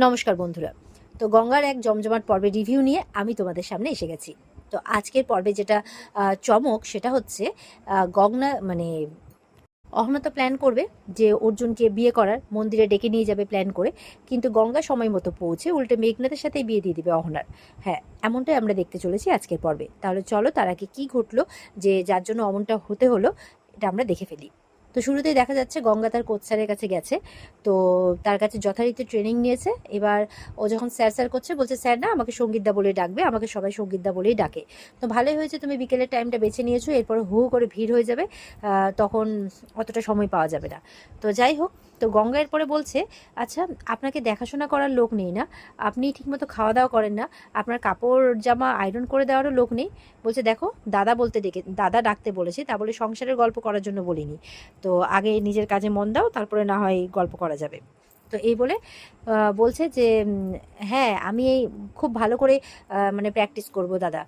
নমস্কার বন্ধুরা। তো গঙ্গার এক জমজমাট পর্বের রিভিউ নিয়ে আমি তোমাদের সামনে এসে গেছি। তো আজকের পর্বে যেটা চমক সেটা হচ্ছে গঙ্গা মানে অহনা তো প্ল্যান করবে যে অর্জুনকে বিয়ে করার, মন্দিরে ডেকে নিয়ে যাবে প্ল্যান করে, কিন্তু গঙ্গা সময় মতো পৌঁছে উল্টে মেঘনাথের সাথেই বিয়ে দিয়ে দিবে অহনার। হ্যাঁ, এমনটাই আমরা দেখতে চলেছি আজকের পর্বে। তাহলে চলো তার আগে কী ঘটলো, যে যার জন্য অমনটা হতে হলো, এটা আমরা দেখে ফেলি। তো শুরুতেই দেখা যাচ্ছে গঙ্গা তার কোচ স্যারের কাছে গেছে। তো তার কাছে যথারীতি ট্রেনিং নিয়েছে। এবার ও যখন স্যার স্যার করছে, বলছে স্যার না, আমাকে সঙ্গীতদা বলেই ডাকবে, আমাকে সবাই সঙ্গীতদা বলেই ডাকে। তো ভালোই হয়েছে তুমি বিকেলের টাইমটা বেছে নিয়েছো, এরপরে হু করে ভিড় হয়ে যাবে, তখন অতটা সময় পাওয়া যাবে না। তো যাই হোক, তো গঙ্গা এরপরে বলছে, আচ্ছা আপনাকে দেখাশোনা করার লোক নেই না, আপনি ঠিকমতো খাওয়া দাওয়া করেন না, আপনার কাপড় জামা আয়রন করে দেওয়ারও লোক নেই। বলছে দেখো, দাদা ডাকতে বলেছি, তা বলে সংসারের গল্প করার জন্য বলিনি। তো আগে নিজের কাজে মন দাও, তারপরে না হয় গল্প করা যাবে। তো এই বলে বলছে যে হ্যাঁ আমি এই খুব ভালো করে মানে প্র্যাকটিস করব দাদা,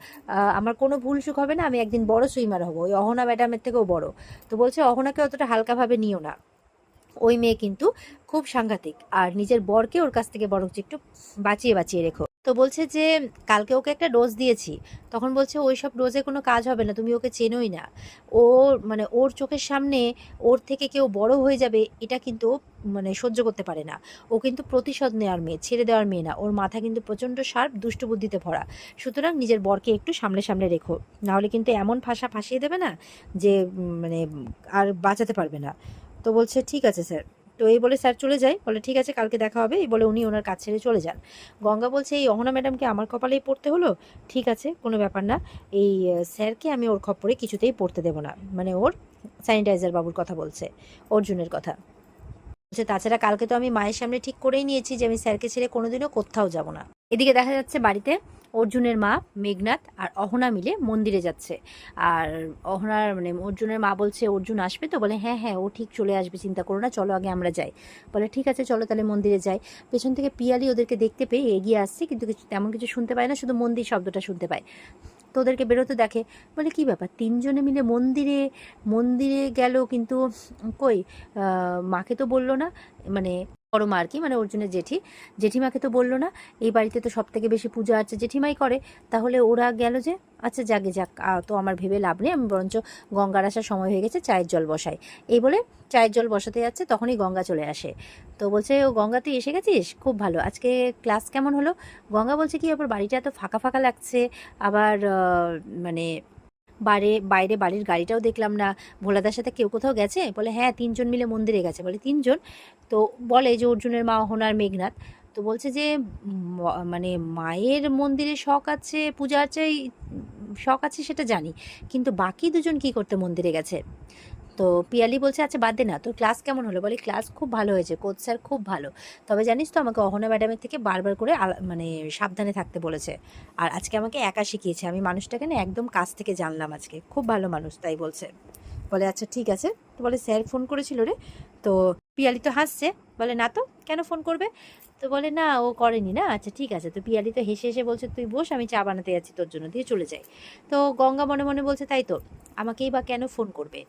আমার কোনো ভুল সুখ হবে না, আমি একদিন বড় সুইমার হব, ওই অহনা ম্যাডামের থেকেও বড়। তো বলছে অহনাকে অতটা হালকাভাবে নিও না, ওই মেয়ে কিন্তু খুব সাংঘাতিক, আর নিজের বরকে ওর কাছ থেকে বরঞ্চ একটু বাঁচিয়ে বাঁচিয়ে রেখো। তো বলছে যে কালকে ওকে একটা ডোজ দিয়েছি, তখন বলছে ওই সব ডোজে কোনো কাজ হবে না, তুমি ওকে চেনোই না। ও মানে ওর চোখের সামনে ওর থেকে কেউ বড় হয়ে যাবে, এটা কিন্তু মানে সহ্য করতে পারে না। ও কিন্তু প্রতিশোধ নেওয়ার মেয়ে, ছেড়ে দেওয়ার মেয়ে না, ওর মাথা কিন্তু প্রচণ্ড শার্প, দুষ্ট বুদ্ধিতে ভরা। সুতরাং নিজের বরকে একটু সামলে সামলে রেখো, নাহলে কিন্তু এমন ফাঁসিয়ে দেবে না যে মানে আর বাঁচাতে পারবে না। তো বলছে ঠিক আছে স্যার। তো এই বলে স্যার চলে যায়, বলে ঠিক আছে কালকে দেখা হবে, এই বলে উনি ওনার কাজ ছেড়ে চলে যান। গঙ্গা বলছে এই অহনা ম্যাডামকে আমার কপালেই পড়তে হলো, ঠিক আছে কোনো ব্যাপার না, এই স্যারকে আমি ওর খপ্পরে কিছুতেই পড়তে দেবো না। মানে ওর স্যানিটাইজার বাবুর কথা বলছে, অর্জুনের কথা বলছে। তাছাড়া কালকে তো আমি মায়ের সামনে ঠিক করেই নিয়েছি যে আমি স্যারকে ছেড়ে কোনোদিনও কোথাও যাব না। এদিকে দেখা যাচ্ছে বাড়িতে অর্জুনের মা, মেঘনাথ আর অহনা মিলে মন্দিরে যাচ্ছে। আর অহনার মানে অর্জুনের মা বলছে অর্জুন আসবে তো, বলে হ্যাঁ হ্যাঁ ও ঠিক চলে আসবে, চিন্তা করো না, চলো আগে আমরা যাই। বলে ঠিক আছে চলো তাহলে মন্দিরে যাই। পেছন থেকে পিয়ালি ওদেরকে দেখতে পেয়ে এগিয়ে আসছে, কিন্তু তেমন কিছু শুনতে পায় না, শুধু মন্দির শব্দটা শুনতে পায়। তো ওদেরকে বেরোতে দেখে, বলে কি ব্যাপার, তিনজনে মিলে মন্দিরে মন্দিরে গেল, কিন্তু কই মাকে তো বললো না, মানে বড় মা আর কি, মানে অর্জুনের জেঠিমাকে তো বললো না, এই বাড়িতে তো সব থেকে বেশি পূজা আর্চা জেঠিমাই করে, তাহলে ওরা গেল যে, আচ্ছা যাকে যাক, তো আমার ভেবে লাভ নেই, আমি বরঞ্চ গঙ্গার আসার সময় হয়ে গেছে, চায়ের জল বসাই। এই বলে চায়ের জল বসাতে যাচ্ছে, তখনই গঙ্গা চলে আসে। তো বলছে ও গঙ্গা তুই এসে গেছিস, খুব ভালো, আজকে ক্লাস কেমন হলো? গঙ্গা বলছে কি আবার বাড়িটা এত ফাঁকা ফাঁকা লাগছে, আবার মানে বাইরে বাইরে বাড়ির গাড়িটাও দেখলাম না, ভোলাদার সাথে কেউ কোথাও গেছে? বলে হ্যাঁ তিনজন মিলে মন্দিরে গেছে। বলে তিনজন? তো বলে যে অর্জুনের মা, অহনার, মেঘনাথ। তো বলছে যে মানে মায়ের মন্দিরে শখ আছে, পূজা আর্চায় শখ আছে সেটা জানি, কিন্তু বাকি দুজন কি করতে মন্দিরে গেছে? তো পিয়ালি বলছে আচ্ছা বাদ দে না, তোর ক্লাস কেমন হলো? বলে ক্লাস খুব ভালো হয়েছে, কোচ স্যার খুব ভালো, তবে জানিস তো আমাকে অহনা ম্যাডামের থেকে বারবার করে মানে সাবধানে থাকতে বলেছে, আর আজকে আমাকে একা শিখিয়েছে, আমি মানুষটাকে না একদম কাছ থেকে জানলাম, আজকে খুব ভালো মানুষ, তাই বলছে। বলে আচ্ছা ঠিক আছে। তো বলে স্যার ফোন করেছিল রে? তো পিয়ালি তো হাসছে, বলে না তো, কেন ফোন করবে? তো বলে না ও করেনি না, আচ্ছা ঠিক আছে। তো পিয়ালি তো হেসে হেসে বলছে তুই বস, আমি চা বানাতে যাচ্ছি তোর জন্য, দিয়ে চলে যাই। তো গঙ্গা মনে মনে বলছে তাই তো, আমাকেই বা কেন ফোন করবে?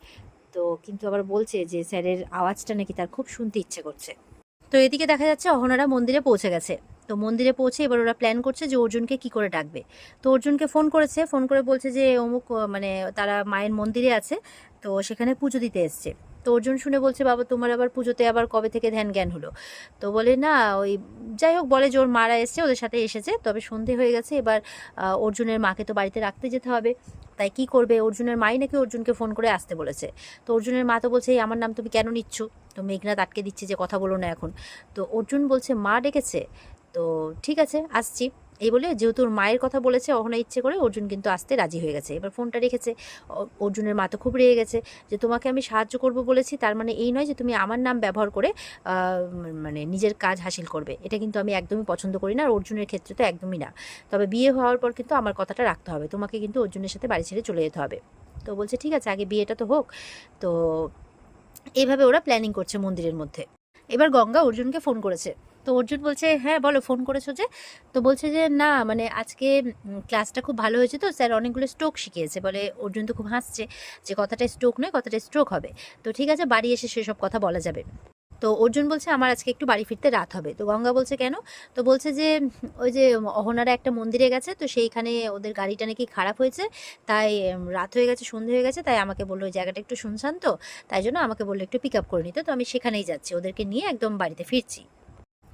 তো কিন্তু আবার বলছে যে স্যারের আওয়াজটা নাকি তার খুব শুনতে ইচ্ছে করছে। তো এদিকে দেখা যাচ্ছে অহনারা মন্দিরে পৌঁছে গেছে। তো মন্দিরে পৌঁছে এবার ওরা প্ল্যান করছে যে অর্জুনকে কি করে ডাকবে। তো অর্জুনকে ফোন করেছে, ফোন করে বলছে যে অমুক মানে তারা মায়ের মন্দিরে আছে, তো সেখানে পুজো দিতে এসছে। তো অর্জুন শুনে বলছে বাবা তোমার আবার পুজোতে আবার কবে থেকে ধ্যান জ্ঞান হলো? তো বলে না ওই যাই হোক, বলে যে ওর মারা এসছে, ওদের সাথে এসেছে, তবে সন্ধে হয়ে গেছে, এবার অর্জুনের মাকে তো বাড়িতে রাখতে যেতে হবে, তাই কি করবে, অর্জুনের মাই নাকি অর্জুনকে ফোন করে আসতে বলেছে। তো অর্জুনের মা তো বলছে এই আমার নাম তুমি কেন নিচ্ছ? তো মেঘনাথ আটকে দিচ্ছে যে কথা বলো না এখন। তো অর্জুন বলছে মা ডেকেছে, তো ঠিক আছে আসছি। এই বলে যেহেতু ওর মায়ের কথা বলেছে অহনা, ইচ্ছে করে অর্জুন কিন্তু আসতে রাজি হয়ে গেছে। এবার ফোনটা রেখেছে। অর্জুনের মা তো খুব রেগে গেছে যে তোমাকে আমি সাহায্য করব বলেছি, তার মানে এই নয় যে তুমি আমার নাম ব্যবহার করে মানে নিজের কাজ হাসিল করবে, এটা কিন্তু আমি একদমই পছন্দ করি না, আর অর্জুনের ক্ষেত্রে তো একদমই না। তবে বিয়ে হওয়ার পর কিন্তু আমার কথাটা রাখতে হবে, তোমাকে কিন্তু অর্জুনের সাথে বাড়ি ছেড়ে চলে যেতে হবে। তো বলছে ঠিক আছে আগে বিয়েটা তো হোক। তো এইভাবে ওরা প্ল্যানিং করছে মন্দিরের মধ্যে। এবার গঙ্গা অর্জুনকে ফোন করেছে। তো অর্জুন বলছে হ্যাঁ বলো ফোন করেছো যে? তো বলছে যে না মানে আজকে ক্লাসটা খুব ভালো হয়েছে, তো স্যার অনেকগুলো স্ট্রোক শিখিয়েছে। বলে অর্জুন তো খুব হাসছে যে কথাটা স্ট্রোক নয়, কথাটা স্ট্রোক হবে। তো ঠিক আছে বাড়ি এসে সেসব কথা বলা যাবে। তো অর্জুন বলছে আমার আজকে একটু বাড়ি ফিরতে রাত হবে। তো গঙ্গা বলছে কেন? তো বলছে যে ওই যে অহনারা একটা মন্দিরে গেছে, তো সেইখানে ওদের গাড়িটা নাকি খারাপ হয়েছে, তাই রাত হয়ে গেছে, সন্ধে হয়ে গেছে, তাই আমাকে বললো ওই জায়গাটা একটু শুনশান, তো তাই জন্য আমাকে বললো একটু পিক আপ করে নিতে, তো আমি সেখানেই যাচ্ছি, ওদেরকে নিয়ে একদম বাড়িতে ফিরছি।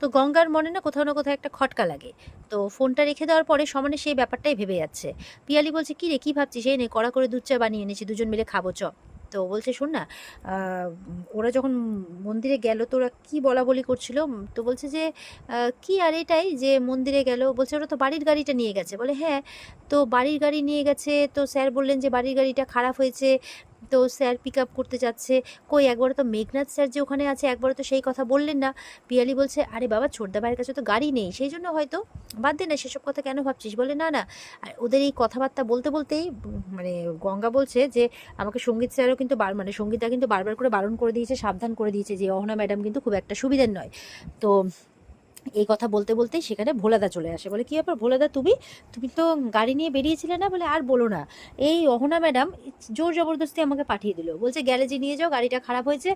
তো গঙ্গার মনে না কোথাও একটা খটকা লাগে। তো ফোনটা রেখে দেওয়ার পরে সমানে সেই ব্যাপারটাই ভেবে যাচ্ছে। পিয়ালি বলছে কি রে, কি ভাবছিস? এই নে কড়া করে দুধ চা বানিয়ে এনেছি, দুজন মিলে খাবো চ। তো বলছে শোন না, ওরা যখন মন্দিরে গেল তো ওরা কী বলা বলি করছিল। তো বলছে যে কি আর এটাই যে মন্দিরে গেল, বলছে ওরা তো বাড়ির গাড়িটা নিয়ে গেছে। বলে হ্যাঁ, তো বাড়ির গাড়ি নিয়ে গেছে, তো স্যার বললেন যে বাড়ির গাড়িটা খারাপ হয়েছে, তো স্যার পিক আপ করতে যাচ্ছে। কই একবারও তো মেঘনাথ স্যার যে ওখানে আছে একবারও তো সেই কথা বললেন না। পিয়ালি বলছে আরে বাবা, ছোটদা ভাইয়ের কাছে তো গাড়ি নেই, সেই জন্য হয়তো। বাদ দে না, সেসব কথা কেন ভাবছিস? বলে না না। আর ওদের এই কথাবার্তা বলতে বলতেই মানে গঙ্গা বলছে যে আমাকে সঙ্গীত স্যারও কিন্তু মানে সঙ্গীতা কিন্তু বারবার করে বারণ করে দিয়েছে, সাবধান করে দিয়েছে যে অহনা ম্যাডাম কিন্তু খুব একটা সুবিধার নয়। তো এই কথা বলতে বলতেই সেখানে ভোলাদা চলে আসে। বলে কী ব্যাপার ভোলাদা, তুমি তুমি তো গাড়ি নিয়ে বেরিয়েছিলে না? বলে আর বলো না, এই অহনা ম্যাডাম জোর জবরদস্তি আমাকে পাঠিয়ে দিল, বলছে গ্যারেজে নিয়ে যাও, গাড়িটা খারাপ হয়েছে,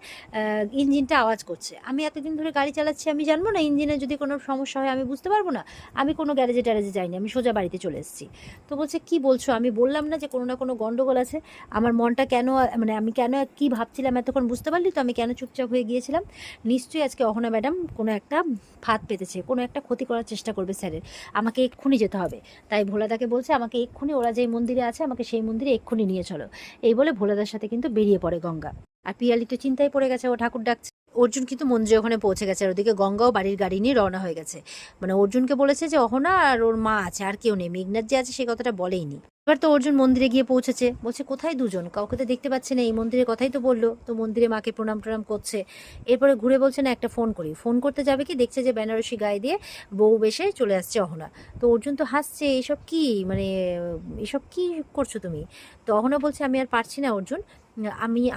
ইঞ্জিনটা আওয়াজ করছে। আমি এতদিন ধরে গাড়ি চালাচ্ছি, আমি জানবো না ইঞ্জিনের যদি কোনো সমস্যা হয় আমি বুঝতে পারবো না? আমি কোনো গ্যারেজে ট্যারেজে যাইনি, আমি সোজা বাড়িতে চলে এসেছি। তো বলছে কি বলছো? আমি বললাম না যে কোনো না কোনো গন্ডগোল আছে? আমার মনটা কেন মানে আমি কেন কী ভাবছিলাম এতক্ষণ বুঝতে পারলি তো? আমি কেন চুপচাপ হয়ে গিয়েছিলাম? নিশ্চয়ই আজকে অহনা ম্যাডাম কোনো একটা ফাঁদ পেতেছে, কোনো একটা ক্ষতি করার চেষ্টা করবে স্যারের, আমাকে এক্ষুনি যেতে হবে। তাই ভোলাদাকে বলছে আমাকে এক্ষুনি, ওরা যেই মন্দিরে আছে আমাকে সেই মন্দিরে এক্ষুনি নিয়ে চলো। এই বলে ভোলাদার সাথে কিন্তু বেরিয়ে পড়ে গঙ্গা। আর পিয়ালি তো চিন্তায় পড়ে গেছে, ও ঠাকুর ডাকছে। অর্জুন কিন্তু মন্দিরে ওখানে পৌঁছে গেছে, আর ওদিকে গঙ্গাও বাড়ির গাড়ি নিয়ে রওনা হয়ে গেছে। মানে অর্জুনকে বলেছে যে অহনা আর ওর মা আছে, আর কেউ নেই, মেঘনাথ যে আছে সে কথাটা বলেইনি। এবার তো অর্জুন মন্দিরে গিয়ে পৌঁছেছে, বলছে কোথায় দুজন, কাউকে তো দেখতে পাচ্ছে না, এই মন্দিরের কথাই তো বললো। তো মন্দিরে মাকে প্রণাম টনাম করছে। এরপরে ঘুরে বলছে না একটা ফোন করি, ফোন করতে যাবে কি দেখছে যে বেনারসি গায়ে দিয়ে বউ বেশে চলে আসছে অহনা। তো অর্জুন তো হাসছে, এসব কি মানে এসব কি করছো তুমি? তো অহনা বলছে আমি আর পারছি না অর্জুন,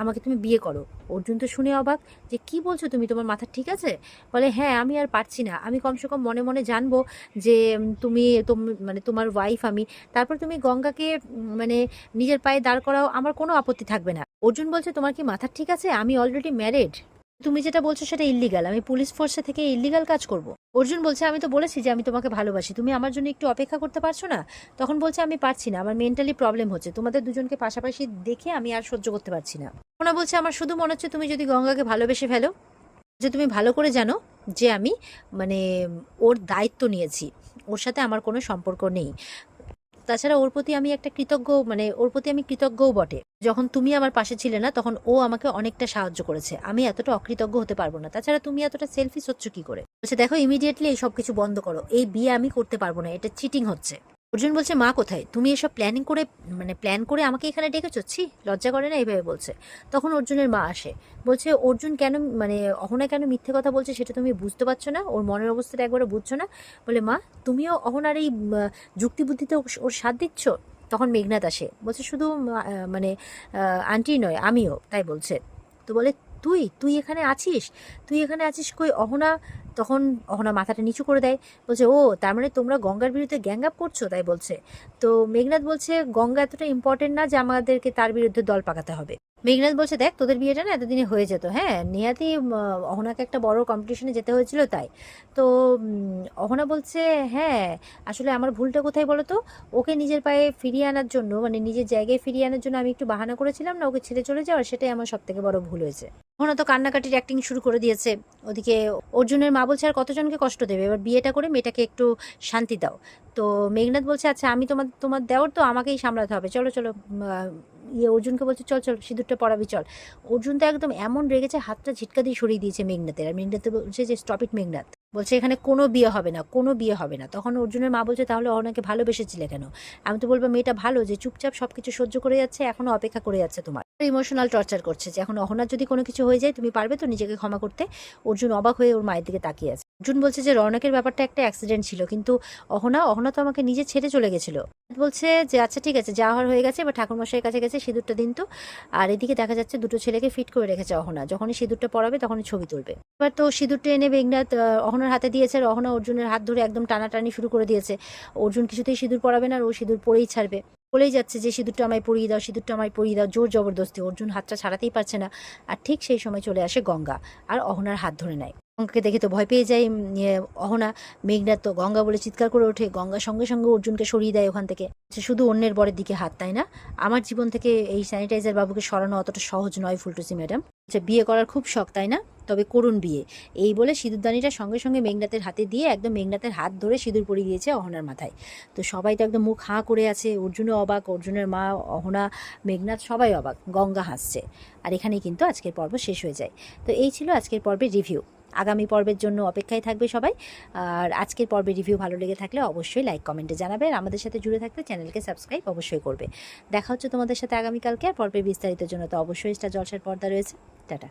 আমাকে তুমি বিয়ে করো। অর্জুন তো শুনে অবাক, যে কি বলছো তুমি, তোমার মাথা ঠিক আছে? বলে হ্যাঁ, আমি আর পারছি না, আমি কমসে কম মনে মনে জানবো যে মানে তোমার ওয়াইফ আমি, তারপর তুমি গঙ্গাকে মানে নিজের পায়ে দাঁড় করাও, আমার কোনো আপত্তি থাকবে না। অর্জুন বলছে তোমার কি মাথা ঠিক আছে? আমি অলরেডি ম্যারিড, তুমি যেটা বলছো সেটা ইল্লিগাল, আমি পুলিশ ফোর্সে থেকে ইল্লিগাল কাজ করব। অর্জুন বলছে আমি তো বলেছি যে আমি তোমাকে ভালোবাসি, তুমি আমার জন্য একটু অপেক্ষা করতে পারছো না? তখন বলছে আমি পারছি না, আমার মেন্টালি প্রবলেম হচ্ছে, তোমাদের দুজনকে পাশাপাশি দেখে আমি আর সহ্য করতে পারছি না। ওনা বলছে আমার শুধু মনে হচ্ছে তুমি যদি গঙ্গাকে ভালোবেসে ফেলো, যে তুমি ভালো করে জানো যে আমি মানে ওর দায়িত্ব নিয়েছি, ওর সাথে আমার কোনো সম্পর্ক নেই। তাছাড়া ওর প্রতি আমি একটা কৃতজ্ঞ, মানে ওর প্রতি আমি কৃতজ্ঞও বটে। যখন তুমি আমার পাশে ছিলে না তখন ও আমাকে অনেকটা সাহায্য করেছে, আমি এতটা অকৃতজ্ঞ হতে পারবো না। তাছাড়া তুমি এতটা সেলফিশ হচ্ছ কি করে? বলছে দেখো ইমিডিয়েটলি এই সব কিছু বন্ধ করো, এই বিয়ে আমি করতে পারবো না, এটা চিটিং হচ্ছে। অর্জুন বলছে মা কোথায়? তুমি এসব প্ল্যান করে আমাকে এখানে ডেকেছো? ছি, লজ্জা করে না? এইভাবে বলছে। তখন অর্জুনের মা আসে, বলছে অর্জুন কেন মানে অহনা কেন মিথ্যে কথা বলছে সেটা তুমি বুঝতে পারছো না, ওর মনের অবস্থাটা একবারও বুঝছো না। বলে মা তুমিও অহনার এই যুক্তি বুদ্ধিতে ওর সাথ দিচ্ছ। তখন মেঘনাথ আসে, বলছে শুধু মানে আন্টি নয় আমিও তাই বলছে। তো বলে তুই তুই এখানে আছিস? তুই এখানে আছিস কই অহনা? তখন অহনা মাথাটা নিচু করে দেয়, বলছে ও তার মানে তোমরা গঙ্গার বিরুদ্ধে গ্যাং আপ করছো তাই বলছে। তো মেঘনাথ বলছে গঙ্গা এতটা ইম্পর্টেন্ট না যে আমাদেরকে তার বিরুদ্ধে দল পাকাতে হবে। মেঘনাথ বলছে দেখ তোদের বিয়েটা না এতদিনে হয়ে যেত, হ্যাঁ নেহাতি অহনাকে একটা বড় কম্পিটিশনে যেতে হয়েছিল তাই। তো অহনা বলছে হ্যাঁ, আসলে আমার ভুলটা কোথায় বলো তো? ওকে নিজের পায়ে ফিরিয়ে আনার জন্য, মানে নিজের জায়গায় ফিরিয়ে আনার জন্য আমি একটু বাহানা করেছিলাম না ওকে ছেড়ে চলে যাওয়ার, সেটাই আমার সব থেকে বড় ভুল হয়েছে। অহনা তো কান্নাকাটির অ্যাক্টিং শুরু করে দিয়েছে। ওদিকে অর্জুনের মা বলছে আর কতজনকে কষ্ট দেবে, এবার বিয়েটা করে মেয়েটাকে একটু শান্তি দাও। তো মেঘনাথ বলছে আচ্ছা আমি তোমার দেওর তো আমাকেই সামলাতে হবে, চলো চলো। অর্জুনকে বলছে চল চল সিঁদুরটা পরাবি চল। অর্জুন তো একদম এমন রেগেছে, হাতটা ঝিটকা দিয়ে সরিয়ে দিয়েছে মেঘনাথের। আর মেঘনাথ বলছে যে স্টপ ইট মেঘনাথ, বলছে এখানে কোনো বিয়ে হবে না, কোনো বিয়ে হবে না। তখন অর্জুনের মা বলছে তাহলে অহনাকে ভালোবেসেছিলে কেন? আমি তো বলবো মেয়েটা ভালো যে চুপচাপ সবকিছু সহ্য করে যাচ্ছে, এখনো অপেক্ষা করে যাচ্ছে তোমার। ইমোশনাল টর্চার করছে যে এখন অহনার যদি কোনো কিছু হয়ে যায় তুমি পারবে তো নিজেকে ক্ষমা করতে। অর্জুন অবাক হয়ে ওর মায়ের দিকে তাকিয়ে আছে। অর্জুন বলছে যে রৌনকের ব্যাপারটা একটা অ্যাক্সিডেন্ট ছিল, কিন্তু অহনা তো আমাকে নিজে ছেড়ে চলে গেছিল। বলছে যে আচ্ছা ঠিক আছে, যা হওয়ার হয়ে গেছে, এবার ঠাকুরমশাইয়ের কাছে গেছে, সিঁদুরটা দিন তো। আর এদিকে দেখা যাচ্ছে দুটো ছেলেকে ফিট করে রেখেছে অহনা, যখনই সিঁদুরটা পরাবে তখনই ছবি তুলবে। এবার তো সিঁদুরটা এনে মেঘনাথ অহনার হাতে দিয়েছে, আর অহনা অর্জুনের হাত ধরে একদম টানাটানি শুরু করে দিয়েছে। অর্জুন কিছুতেই সিঁদুর পরাবে না, আর ও সিঁদুর পরেই ছাড়বে, বলেই যাচ্ছে যে সিঁদুরটা আমায় পরিয়ে দাও, সিঁদুরটা আমায় পরিয়ে দাও, জোর জবরদস্তি। অর্জুন হাতটা ছাড়াতেই পারছে না। আর ঠিক সেই সময় চলে আসে গঙ্গা, আর অহনার হাত ধরে নেয়। গঙ্গাকে দেখে তো ভয় পেয়ে যায় অহনা। মেঘনাথ তো গঙ্গা বলে চিৎকার করে ওঠে, গঙ্গা সঙ্গে সঙ্গে অর্জুনকে সরিয়ে দেয় ওখান থেকে। শুধু অন্যের বরের দিকে হাত, তাই না? আমার জীবন থেকে এই স্যানিটাইজার বাবুকে সরানো অতটা সহজ নয় ফুলটুসি ম্যাডাম। বিয়ে করার খুব শখ, তাই না? তবে করুণ বিয়ে। এই বলে সিঁদুরদানিটা সঙ্গে সঙ্গে মেঘনাথের হাতে দিয়ে একদম মেঘনাথের হাত ধরে সিঁদুর পরিয়ে দিয়েছে অহনার মাথায়। তো সবাই তো একদম মুখ হাঁ করে আছে, অর্জুনও অবাক, অর্জুনের মা, অহনা, মেঘনাথ সবাই অবাক, গঙ্গা হাসছে। আর এখানেই কিন্তু আজকের পর্ব শেষ হয়ে যায়। তো এই ছিল আজকের পর্বের রিভিউ। আগামী পর্বের জন্য অপেক্ষায় থাকবে সবাই। আর আজকের পর্বের রিভিউ ভালো লেগে থাকলে অবশ্যই লাইক কমেন্টে জানাবে, আর আমাদের সাথে জুড়ে থাকলে চ্যানেলকে সাবস্ক্রাইব অবশ্যই করবে। দেখা হচ্ছে তোমাদের সাথে আগামীকালকে। আর পর্বের বিস্তারিতের জন্য তো অবশ্যই স্টার জলসার পর্দা রয়েছে। টাটা।